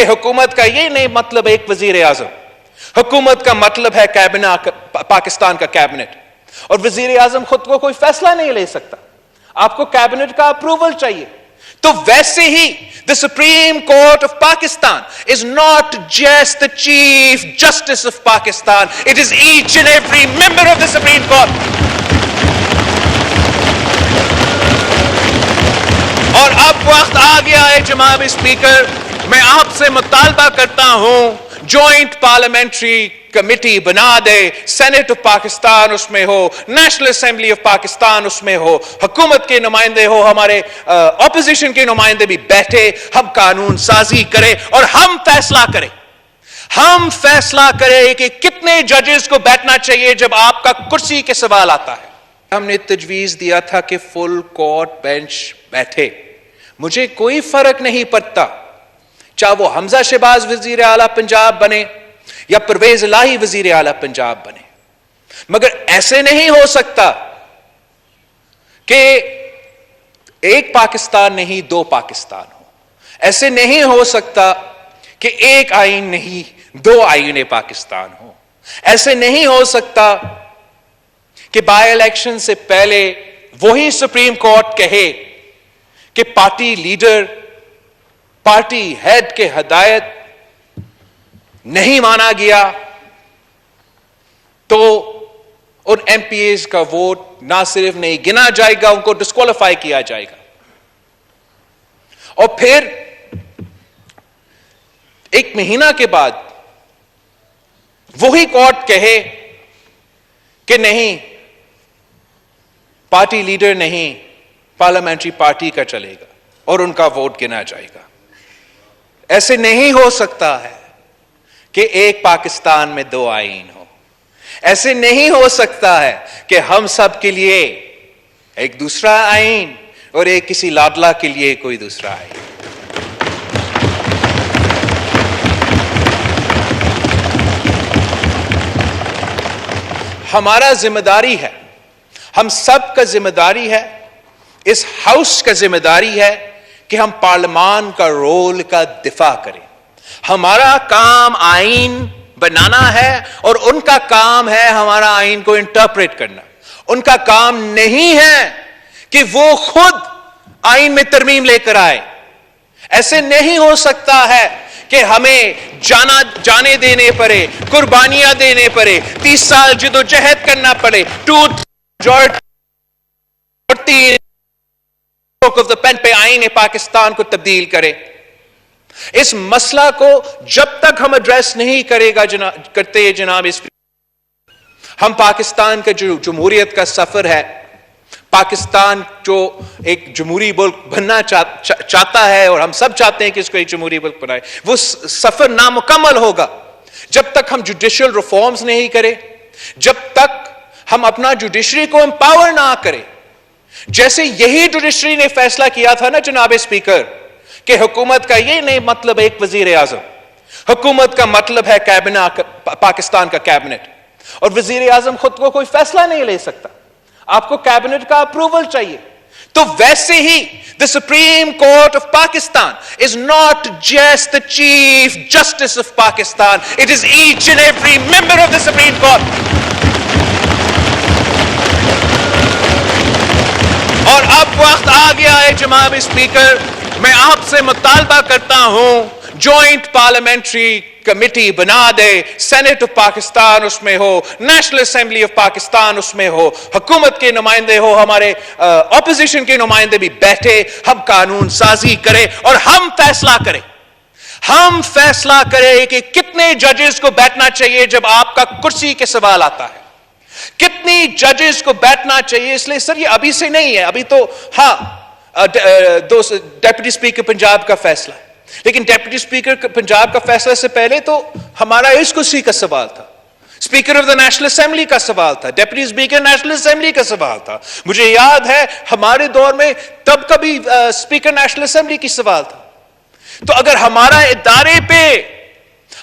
کہ حکومت کا یہ نہیں مطلب ایک وزیر اعظم. حکومت کا مطلب ہے کابینہ, پاکستان کا کیبنٹ. اور وزیر اعظم خود کو کوئی فیصلہ نہیں لے سکتا, آپ کو کیبنٹ کا اپروول چاہیے. تو ویسے ہی the Supreme Court of Pakistan is not just the Chief Justice of Pakistan, it is each and every member of the Supreme Court. اور اب وقت آ گیا ہے جناب اسپیکر, میں آپ سے مطالبہ کرتا ہوں جوائنٹ پارلیمنٹری کمیٹی بنا دے, سینٹ آف پاکستان اس میں ہو, نیشنل اسمبلی آف پاکستان اس میں ہو, حکومت کے نمائندے ہو, ہمارے اپوزیشن کے نمائندے بھی بیٹھے, ہم قانون سازی کریں اور ہم فیصلہ کریں. ہم فیصلہ کریں کہ کتنے ججز کو بیٹھنا چاہیے جب آپ کا کرسی کے سوال آتا ہے. ہم نے تجویز دیا تھا کہ فل کورٹ بینچ بیٹھے. مجھے کوئی فرق نہیں پڑتا چاہے وہ حمزہ شہباز وزیر اعلیٰ پنجاب بنے یا پرویز الہی وزیر اعلیٰ پنجاب بنے, مگر ایسے نہیں ہو سکتا کہ ایک پاکستان نہیں دو پاکستان ہو. ایسے نہیں ہو سکتا کہ ایک آئین نہیں دو آئین پاکستان ہو. ایسے نہیں ہو سکتا کہ بائی الیکشن سے پہلے وہی سپریم کورٹ کہے کہ پارٹی لیڈر, پارٹی ہیڈ کے ہدایت نہیں مانا گیا تو ان ایم پی ایز کا ووٹ نہ صرف نہیں گنا جائے گا, ان کو ڈسکوالیفائی کیا جائے گا. اور پھر ایک مہینہ کے بعد وہی کورٹ کہے کہ نہیں, پارٹی لیڈر نہیں, پارلیمنٹری پارٹی کا چلے گا اور ان کا ووٹ گنا جائے گا. ایسے نہیں ہو سکتا ہے کہ ایک پاکستان میں دو آئین ہو. ایسے نہیں ہو سکتا ہے کہ ہم سب کے لیے ایک دوسرا آئین اور ایک کسی لاڈلا کے لیے کوئی دوسرا آئین. ہمارا ذمہ داری ہے, ہم سب کا ذمہ داری ہے, اس ہاؤس کا ذمہ داری ہے کہ ہم پارلیمان کا رول کا دفاع کریں. ہمارا کام آئین بنانا ہے اور ان کا کام ہے ہمارا آئین کو انٹرپریٹ کرنا. ان کا کام نہیں ہے کہ وہ خود آئین میں ترمیم لے کر آئے. ایسے نہیں ہو سکتا ہے کہ ہمیں جانے دینے پڑے, قربانیاں دینے پڑے, 30 سال جدوجہد کرنا پڑے, پہ آئین پاکستان کو تبدیل کرے. اس مسئلہ کو جب تک ہم ایڈریس نہیں کرتے جناب ہم پاکستان کا جو جمہوریت کا سفر ہے, پاکستان جو ایک جمہوری ملک بننا چاہتا ہے اور ہم سب چاہتے ہیں کہ اس کو ایک جمہوری ملک بنائے, وہ سفر نامکمل ہوگا جب تک ہم جوڈیشل ریفارمز نہیں کریں, جب تک ہم اپنا جوڈیشری کو امپاور نہ کریں. جیسے یہی جوڈیشری نے فیصلہ کیا تھا نا جناب اسپیکر کہ حکومت کا یہ نہیں مطلب ایک وزیر اعظم, حکومت کا مطلب ہے کابینہ, پاکستان کا کیبنٹ. اور وزیر اعظم خود کو کوئی فیصلہ نہیں لے سکتا, آپ کو کیبنٹ کا اپروول چاہیے. تو ویسے ہی the Supreme Court of Pakistan is not just the Chief Justice of Pakistan, it is each and every member of the Supreme Court. اور اب وقت آ گیا ہے جناب اسپیکر, میں آپ سے مطالبہ کرتا ہوں جوائنٹ پارلیمنٹری کمیٹی بنا دے, سینٹ آف پاکستان اس میں ہو, نیشنل اسمبلی آف پاکستان اس میں ہو, حکومت کے نمائندے ہو, ہمارے اپوزیشن کے نمائندے بھی بیٹھے, ہم قانون سازی کریں اور ہم فیصلہ کریں. ہم فیصلہ کریں کہ کتنے ججز کو بیٹھنا چاہیے جب آپ کا کرسی کے سوال آتا ہے, کتنی ججز کو بیٹھنا چاہیے. اس لیے سر یہ ابھی سے نہیں ہے, ابھی تو ہاں ڈیپٹی اسپیکر پنجاب کا فیصلہ ہے, لیکن ڈیپٹی اسپیکر پنجاب کا فیصلہ سے پہلے تو ہمارا اس کرسی کا سوال تھا, speaker of the national assembly کا سوال تھا, ڈیپٹی اسپیکر نیشنل اسمبلی کا سوال تھا. مجھے یاد ہے ہمارے دور میں تب کا بھی اسپیکر نیشنل اسمبلی کی سوال تھا. تو اگر ہمارا ادارے پہ,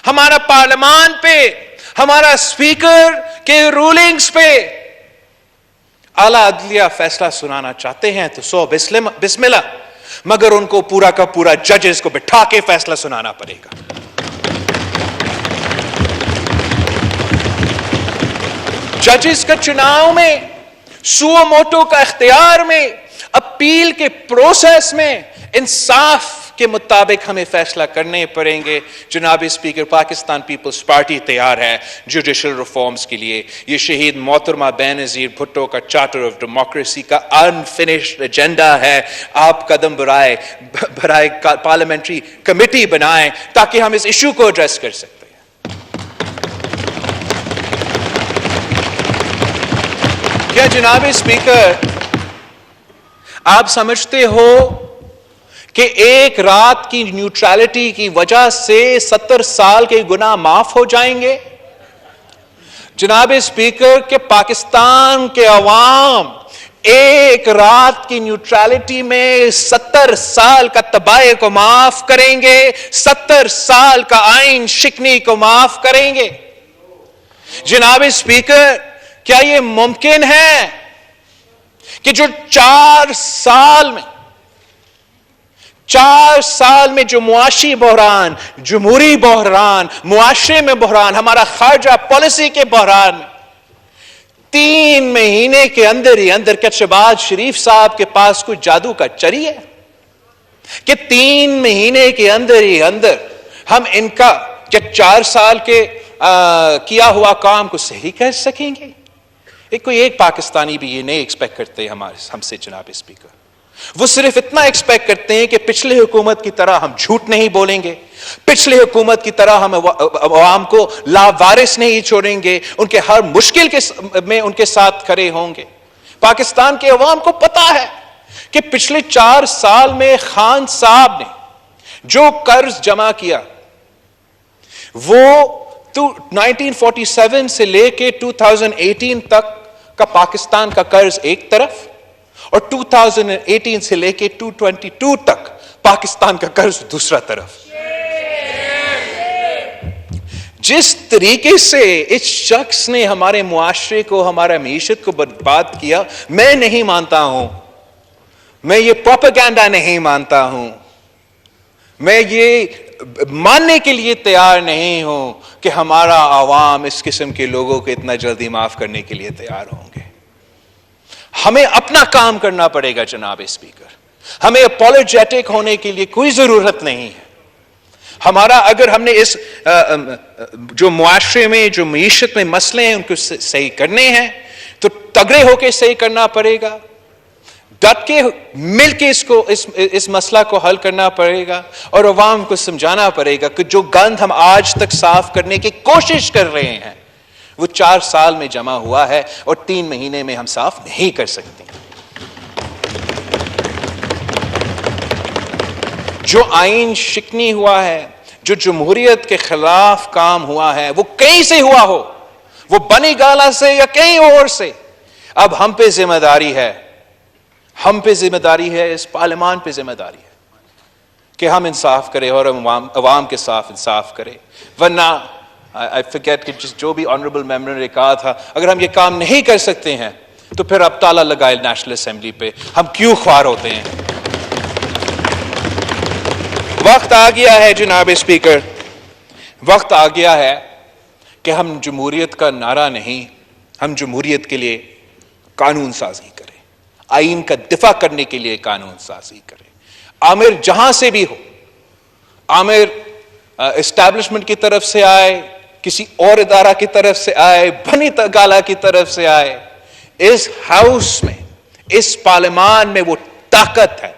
ہمارا پارلیمان پہ, ہمارا اسپیکر کے رولنگز پہ اعلیٰ عدلیہ فیصلہ سنانا چاہتے ہیں تو سو بسم اللہ, مگر ان کو پورا کا پورا ججز کو بٹھا کے فیصلہ سنانا پڑے گا. ججز کا چناؤ میں، سو موٹو کا اختیار میں، اپیل کے پروسیس میں انصاف کے مطابق ہمیں فیصلہ کرنے پڑیں گے. جناب اسپیکر، پاکستان پیپلز پارٹی تیار ہے جوڈیشل ریفارمز کے لیے. یہ شہید محترمہ بینظیر بھٹو کا چارٹر آف ڈیموکریسی کا انفنشڈ ایجنڈا ہے. آپ قدم برائے پارلیمنٹری کمیٹی بنائیں تاکہ ہم اس ایشو کو ایڈریس کر سکیں. کیا جناب اسپیکر آپ سمجھتے ہو کہ ایک رات کی نیوٹرلٹی کی وجہ سے 70 سال کے گناہ معاف ہو جائیں گے؟ جناب اسپیکر کہ پاکستان کے عوام ایک رات کی نیوٹرلٹی میں 70 سال کا تباہی کو معاف کریں گے، 70 سال کا آئین شکنی کو معاف کریں گے. جناب اسپیکر کیا یہ ممکن ہے کہ جو 4 سال میں جو معاشی بحران، جمہوری بحران، معاشرے میں بحران، ہمارا خارجہ پالیسی کے بحران میں 3 مہینے کے اندر ہی اندر کیا شہباز شریف صاحب کے پاس کوئی جادو کا چری ہے کہ 3 مہینے کے اندر ہی اندر ہم ان کا کیا 4 سال کے کیا ہوا کام کو صحیح کر سکیں گے؟ کوئی ایک پاکستانی بھی یہ نہیں ایکسپیکٹ کرتے ہم سے جناب اسپیکر. وہ صرف اتنا ایکسپیکٹ کرتے ہیں کہ پچھلے حکومت کی طرح ہم جھوٹ نہیں بولیں گے، پچھلے حکومت کی طرح ہم عوام کو لاوارث نہیں چھوڑیں گے، ان کے ہر مشکل میں ان کے ساتھ کھڑے ہوں گے. پاکستان کے عوام کو پتا ہے کہ پچھلے 4 سال میں خان صاحب نے جو قرض جمع کیا وہ 1947 سے لے کے 2018 تک کا پاکستان کا قرض ایک طرف اور 2018 سے لے کے 2022 تک پاکستان کا قرض دوسرا طرف. جس طریقے سے اس شخص نے ہمارے معاشرے کو، ہمارا معیشت کو برباد کیا، میں نہیں مانتا ہوں، میں یہ پروپیگنڈا نہیں مانتا ہوں، میں یہ ماننے کے لیے تیار نہیں ہوں کہ ہمارا عوام اس قسم کے لوگوں کو اتنا جلدی معاف کرنے کے لیے تیار ہوں گے. ہمیں اپنا کام کرنا پڑے گا جناب اسپیکر. ہمیں اپولوجیٹک ہونے کے لیے کوئی ضرورت نہیں ہے. ہمارا اگر ہم نے اس جو معاشرے میں، جو معیشت میں مسئلے ہیں ان کو صحیح کرنے ہیں تو تگڑے ہو کے صحیح کرنا پڑے گا، ڈٹ کے مل کے اس مسئلہ کو حل کرنا پڑے گا اور عوام کو سمجھانا پڑے گا کہ جو گند ہم آج تک صاف کرنے کی کوشش کر رہے ہیں وہ 4 سال میں جمع ہوا ہے اور 3 مہینے میں ہم صاف نہیں کر سکتے. جو آئین شکنی ہوا ہے، جو جمہوریت کے خلاف کام ہوا ہے، وہ کہیں سے ہوا ہو، وہ بنی گالا سے یا کہیں اور سے، اب ہم پہ ذمہ داری ہے، ہم پہ ذمہ داری ہے، اس پارلیمان پہ ذمہ داری ہے کہ ہم انصاف کریں اور عوام کے ساتھ انصاف کریں. ورنہ I forget کہ جو بھی آنریبل ممبر نے کہا تھا، اگر ہم یہ کام نہیں کر سکتے ہیں تو پھر اب تالا لگائے نیشنل اسمبلی پہ، ہم کیوں خوار ہوتے ہیں؟ وقت آ گیا ہے جناب اسپیکر، وقت آ گیا ہے کہ ہم جمہوریت کا نعرہ نہیں، ہم جمہوریت کے لیے قانون سازی کریں، آئین کا دفاع کرنے کے لیے قانون سازی کریں. عامر جہاں سے بھی ہو، عامر اسٹیبلشمنٹ کی طرف سے آئے، کسی اور ادارہ کی طرف سے آئے، بنی گالا کی طرف سے آئے، اس ہاؤس میں، اس پارلیمان میں وہ طاقت ہے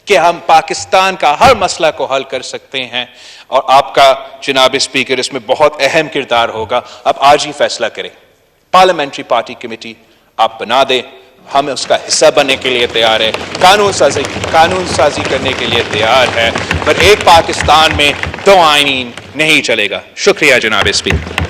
کہ ہم پاکستان کا ہر مسئلہ کو حل کر سکتے ہیں. اور آپ کا جناب اسپیکر اس میں بہت اہم کردار ہوگا. اب آج ہی فیصلہ کریں، پارلیمنٹری پارٹی کمیٹی آپ بنا دیں، ہم اس کا حصہ بننے کے لیے تیار ہے، قانون سازی کرنے کے لیے تیار ہے، پر ایک پاکستان میں 2 آئین نہیں چلے گا. شکریہ جناب اسپیکر.